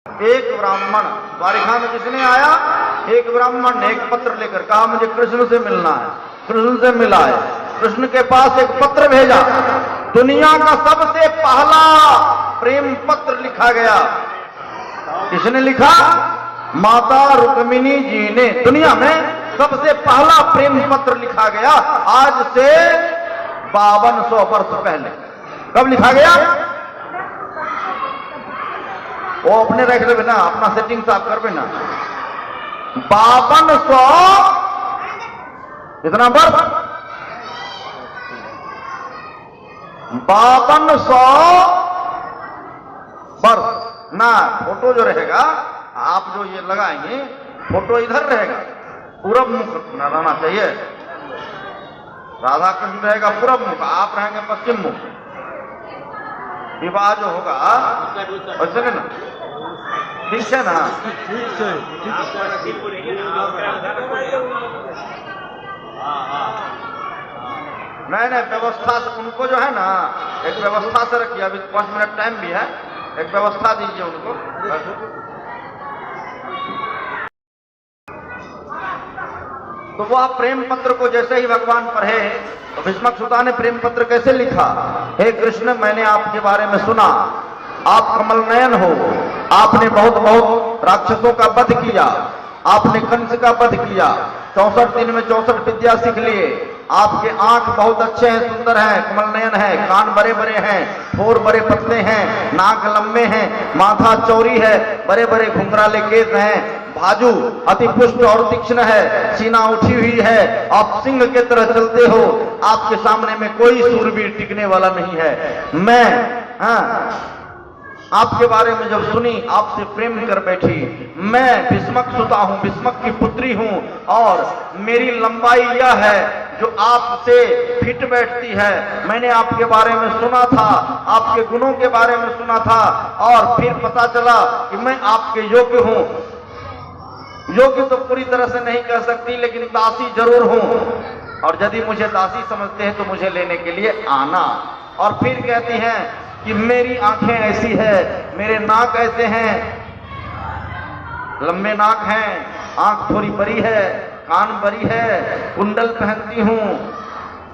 एक ब्राह्मण द्वारिका में जिसने आया, एक ब्राह्मण ने एक पत्र लेकर कहा मुझे कृष्ण से मिलना है। कृष्ण से मिला है, कृष्ण के पास एक पत्र भेजा। दुनिया का सबसे पहला प्रेम पत्र लिखा गया। किसने लिखा? माता रुक्मिणी जी ने। दुनिया में सबसे पहला प्रेम पत्र लिखा गया आज से 5200 वर्ष पहले। कब लिखा गया? वो अपने रख ले ना, अपना सेटिंग साफ कर ना। 5200 कितना वर्ष? 5200 वर्ष ना। फोटो जो रहेगा, आप जो ये लगाएंगे, फोटो इधर रहेगा, पूरब मुख रहना चाहिए। राधा कृष्ण रहेगा पूरब मुख, आप रहेंगे पश्चिम मुख। विवाह जो होगा वैसे ना, ठीक है ना? नहीं नहीं, व्यवस्था से उनको जो है ना, एक व्यवस्था से रखिए। अभी 5 मिनट टाइम भी है, एक व्यवस्था दीजिए उनको। तो वह प्रेम पत्र को जैसे ही भगवान पढ़े तो भीष्मक सुता ने प्रेम पत्र कैसे लिखा? हे कृष्ण, मैंने आपके बारे में सुना, आप कमल नयन हो, आपने बहुत बहुत राक्षसों का वध किया, आपने कंस का वध किया, 64 दिन में 64 विद्या सीख लिए, आपके आंख बहुत अच्छे हैं, सुंदर हैं, कमल नयन है, कान बड़े बड़े हैं, ठोर बड़े पतले हैं, नाक लंबे हैं, माथा चौड़ी है, बड़े बड़े घुंघराले केस हैं, बाजू अति पुष्ट और तीक्ष्ण है, सीना उठी हुई है, आप सिंह के तरह चलते हो, आपके सामने में कोई सूरवीर टिकने वाला नहीं है। मैं आपके बारे में जब सुनी, आपसे प्रेम कर बैठी। मैं भीष्मक सुता हूं, भीष्मक की पुत्री हूं, और मेरी लंबाई यह है जो आपसे फिट बैठती है। मैंने आपके बारे में सुना था, आपके गुणों के बारे में सुना था, और फिर पता चला कि मैं आपके योग्य हूं। योग्य तो पूरी तरह से नहीं कह सकती, लेकिन दासी जरूर हूं, और यदि मुझे दासी समझते हैं तो मुझे लेने के लिए आना। और फिर कहती हैं कि मेरी आंखें ऐसी है, मेरे नाक ऐसे हैं, लंबे नाक हैं, आंख थोड़ी बड़ी है, कान बड़ी है, कुंडल पहनती हूं,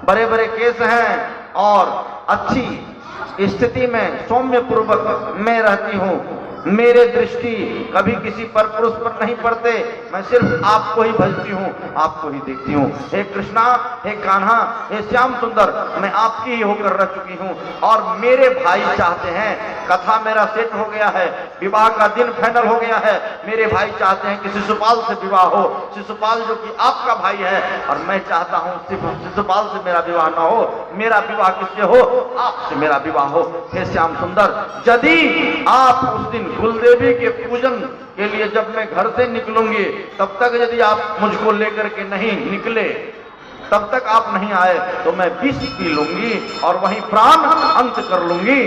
बड़े बड़े केस हैं, और अच्छी स्थिति में सौम्य पूर्वक मैं रहती हूं। मेरे दृष्टि कभी किसी पर पुरुष पर नहीं पड़ते, मैं सिर्फ आपको ही भजती हूँ, आपको ही देखती हूँ। हे कृष्णा, हे कान्हा, हे श्याम सुंदर, मैं आपकी ही होकर रह चुकी हूँ। और मेरे भाई चाहते हैं, कथा मेरा सेट हो गया है, विवाह का दिन फाइनल हो गया है, मेरे भाई चाहते हैं कि शिशुपाल से विवाह हो। शिशुपाल जो कि आपका भाई है, और मैं चाहता हूँ शिशुपाल से मेरा विवाह ना हो, मेरा विवाह किससे हो? आपसे मेरा विवाह हो। हे श्याम सुंदर, यदि आप उस दिन कुलदेवी के पूजन के लिए जब मैं घर से निकलूंगी, तब तक यदि आप मुझको लेकर के नहीं निकले, तब तक आप नहीं आए, तो मैं विष पी लूंगी और वहीं प्राण अंत कर लूंगी।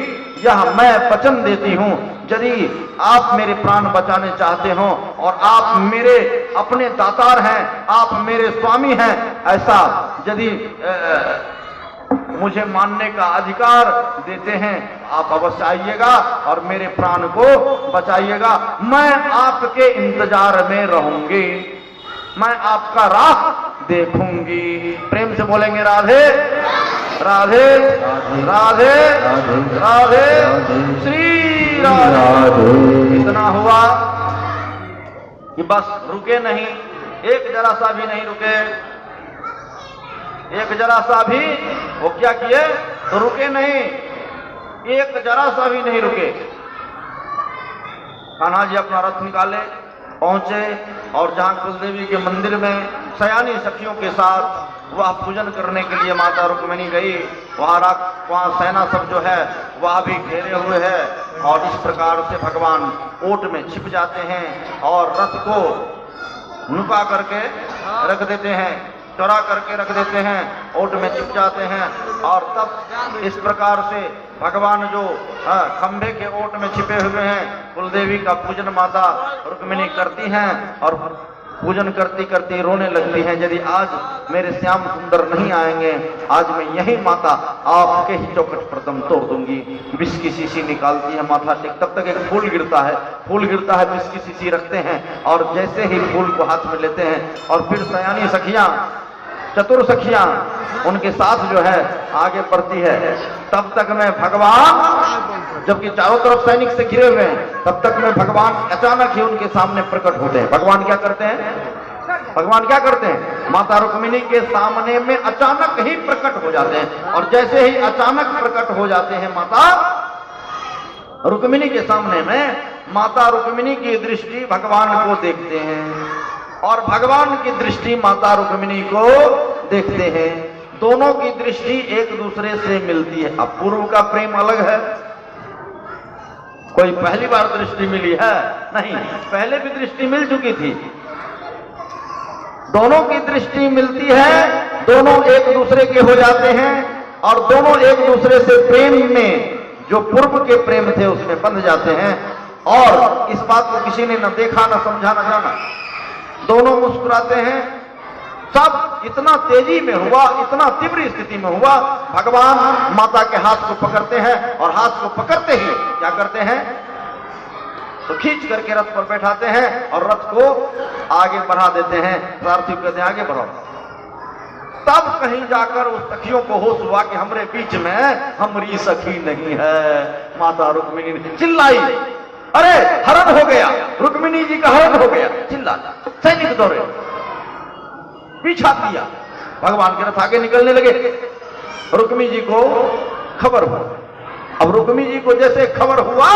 यह मैं वचन देती हूं। यदि आप मेरे प्राण बचाने चाहते हो, और आप मेरे अपने दातार हैं, आप मेरे स्वामी हैं, ऐसा यदि मुझे मानने का अधिकार देते हैं, आप अवश्य आइएगा और मेरे प्राण को बचाइएगा। मैं आपके इंतजार में रहूंगी, मैं आपका राह देखूंगी। प्रेम से बोलेंगे राधे राधे राधे राधे श्री राधे। इतना हुआ कि बस रुके नहीं, एक जरा सा भी नहीं रुके, एक जरा सा भी। वो क्या किए? तो रुके नहीं, एक जरा सा भी नहीं रुके। कान्हा जी अपना रथ निकाले, पहुंचे, और जहां कुलदेवी के मंदिर में सयानी सखियों के साथ वह पूजन करने के लिए माता रुक्मिणी गई, वहां सेना सब जो है वह भी घेरे हुए है, और इस प्रकार से भगवान ओट में छिप जाते हैं और रथ को नुका करके रख देते हैं, चौड़ा करके रख देते हैं, ओट में छिप जाते हैं। और तब इस प्रकार से भगवान जो खंभे के ओट में छिपे हुए हैं, कुलदेवी का पूजन माता रुक्मिणी करती हैं, और पूजन करती करती रोने लगती हैं, यदि आज मेरे श्याम सुंदर नहीं आएंगे, आज मैं यही माता आपके ही चौखट पर दम तोड़ दूंगी। विष की शीशी निकालती है, माथा टेक, तब तक एक फूल गिरता है, विष की शीशी रखते हैं और जैसे ही फूल को हाथ में लेते हैं और फिर सयानी सखियां, चतुर सखियां उनके साथ जो है आगे बढ़ती है। तब तक मैं भगवान, जबकि चारों तरफ सैनिक से घिरे हुए हैं, तब तक में भगवान अचानक ही उनके सामने प्रकट होते हैं। भगवान क्या करते हैं? माता रुक्मिणी के सामने में अचानक ही प्रकट हो जाते हैं और जैसे ही अचानक प्रकट हो जाते हैं माता रुक्मिणी के सामने में, माता रुक्मिणी की दृष्टि भगवान को देखते हैं और भगवान की दृष्टि माता रुक्मिणी को देखते हैं। दोनों की दृष्टि एक दूसरे से मिलती है। अब पूर्व का प्रेम अलग है, कोई पहली बार दृष्टि मिली है नहीं, पहले भी दृष्टि मिल चुकी थी। दोनों की दृष्टि मिलती है, दोनों एक दूसरे के हो जाते हैं और दोनों एक दूसरे से प्रेम में, जो पूर्व के प्रेम थे उसमें बंध जाते हैं। और इस बात को किसी ने न देखा, न समझा, न जाना। दोनों मुस्कुराते हैं। सब इतना तेजी में हुआ, इतना तीव्र स्थिति में हुआ, भगवान माता के हाथ को पकड़ते हैं और हाथ को पकड़ते ही क्या करते हैं, तो खींच करके रथ पर बैठाते हैं और रथ को आगे बढ़ा देते हैं। सारथी कहते हैं आगे बढ़ो। तब कहीं जाकर उस सखियों को होश हुआ कि हमरे बीच में हमारी सखी नहीं है। माता रुक्मिणी ने चिल्लाई, अरे हरण हो गया, रुक्मिणी जी का हरण हो गया, चिल्ला। सैनिक दौड़े, पीछा किया, भगवान के रथ आगे निकलने लगे। रुक्मिणी जी को खबर हुआ। अब रुक्मिणी जी को जैसे खबर हुआ,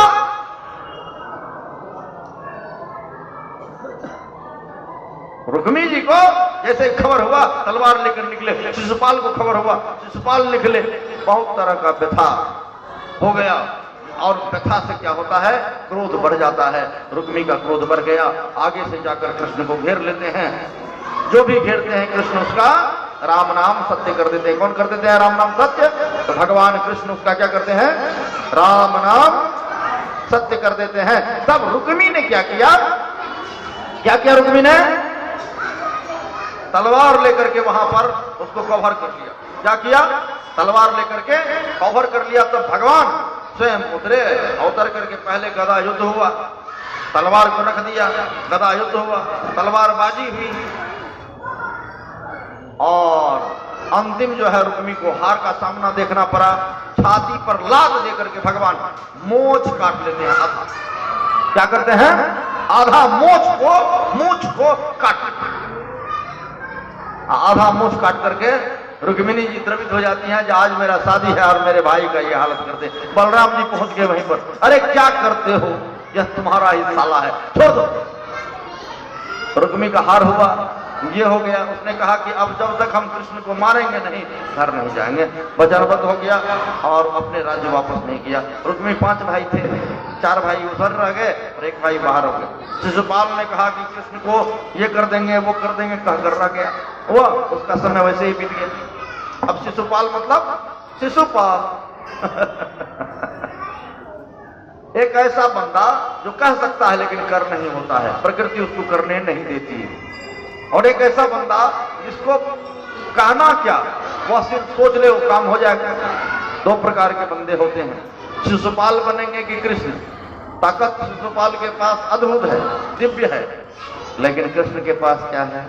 रुक्मिणी जी को जैसे खबर हुआ, तलवार लेकर निकले। शिशुपाल को खबर हुआ, शिशुपाल निकले। बहुत तरह का व्यथा हो गया और व्यथा से क्या होता है, क्रोध बढ़ जाता है। रुक्मिणी का क्रोध बढ़ गया, आगे से जाकर कृष्ण को घेर लेते हैं। जो भी घेरते हैं कृष्ण उसका राम नाम सत्य कर देते हैं। कौन कर देते हैं राम नाम सत्य? तो भगवान कृष्ण उसका क्या करते हैं, राम नाम सत्य कर देते हैं। तब रुक्मिणी ने क्या किया, रुक्मिणी ने तलवार लेकर के वहां पर उसको कवर कर लिया। क्या किया, तलवार लेकर के कवर कर लिया। तब भगवान स्वयं उतरे, अवतर करके पहले गदा युद्ध हुआ, तलवार को रख दिया, गदा युद्ध हुआ, तलवार बाजी हुई और अंतिम जो है रुक्मिणी को हार का सामना देखना पड़ा। छाती पर लात देकर के भगवान मोछ काट लेते हैं। आधा क्या करते हैं, आधा मूंछ को काट, आधा मूंछ काट करके रुक्मिणी जी द्रवित हो जाती हैं। आज मेरा शादी है और मेरे भाई का ये हालत करते। बलराम जी पहुंच गए वहीं पर, अरे क्या करते हो, यह तुम्हारा ही साला है, छोड़ दो। रुक्मिणी का हार हुआ, ये हो गया। उसने कहा कि अब जब तक हम कृष्ण को मारेंगे नहीं, घर नहीं जाएंगे। वचनबद्ध हो गया और अपने राज्य वापस नहीं किया। रुक्मिणी 5 भाई थे, 4 भाई उधर रह गए और 1 भाई बाहर हो गए। शिशुपाल ने कहा कि कृष्ण को ये कर देंगे, वो कर देंगे, कहकर रह गया। हुआ, उसका समय वैसे ही बीत गया। अब शिशुपाल मतलब शिशुपाल एक ऐसा बंदा जो कह सकता है लेकिन कर नहीं होता है, प्रकृति उसको करने नहीं देती है। और एक ऐसा बंदा जिसको कहना क्या, वह सिर्फ सोच ले वो काम हो जाएगा। 2 प्रकार के बंदे होते हैं, शिशुपाल बनेंगे कि कृष्ण। ताकत शिशुपाल के पास अद्भुत है, दिव्य है, लेकिन कृष्ण के पास क्या है,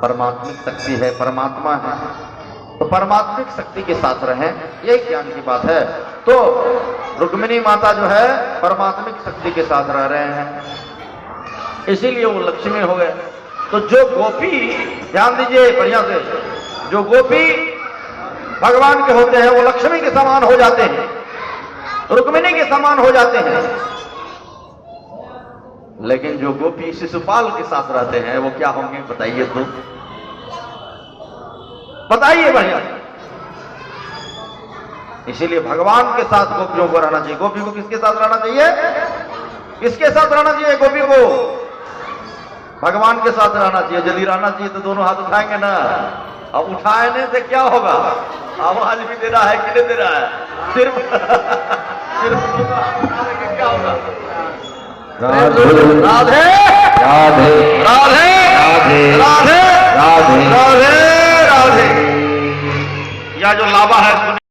परमात्मिक शक्ति है, परमात्मा है। तो परमात्मिक शक्ति के साथ रहें, यही ज्ञान की बात है। तो रुक्मिणी माता जो है परमात्मिक शक्ति के साथ रह रहे हैं, इसीलिए वो लक्ष्मी हो गए। तो जो गोपी, ध्यान दीजिए बढ़िया से, जो गोपी भगवान के होते हैं वो लक्ष्मी के समान हो जाते हैं, रुक्मिणी के समान हो जाते हैं। लेकिन जो गोपी शिशुपाल के साथ रहते हैं वो क्या होंगे, बताइए तो, बताइए बढ़िया। इसीलिए भगवान के साथ गोपियों को रहना चाहिए। गोपी को किसके साथ रहना चाहिए, किसके साथ रहना चाहिए, गोपी को भगवान के साथ रहना चाहिए। यदि रहना चाहिए तो दोनों हाथ उठाएंगे ना। अब उठाने से क्या होगा, आवाज भी दे रहा है कि नहीं दे रहा है, सिर्फ क्या होगा, राधे राधे। राधे राधे राधे राधे राधे राधे राधे। यह जो लावा है